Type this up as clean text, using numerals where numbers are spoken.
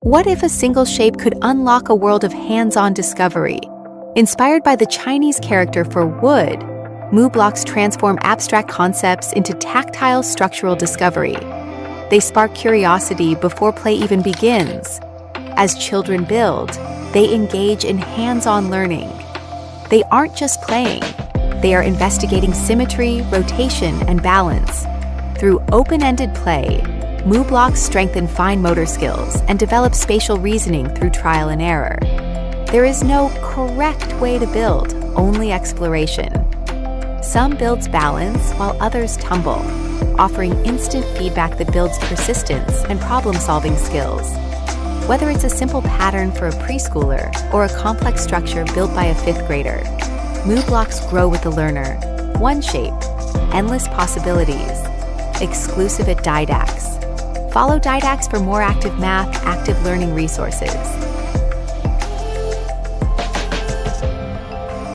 What if a single shape could unlock a world of hands-on discovery? Inspired by the Chinese character for wood, MU Blocks transform abstract concepts into tactile structural discovery. They spark curiosity before play even begins. As children build, they engage in hands-on learning. They aren't just playing, they are investigating symmetry, rotation, and balance. Through open-ended play, MU Blocks strengthen fine motor skills and develop spatial reasoning through trial and error. There is no correct way to build, only exploration. Some builds balance while others tumble, offering instant feedback that builds persistence and problem-solving skills. Whether it's a simple pattern for a preschooler or a complex structure built by a fifth grader, MU Blocks grow with the learner. One shape, endless possibilities. Exclusive at Didax. Follow Didax for more active math, active learning resources.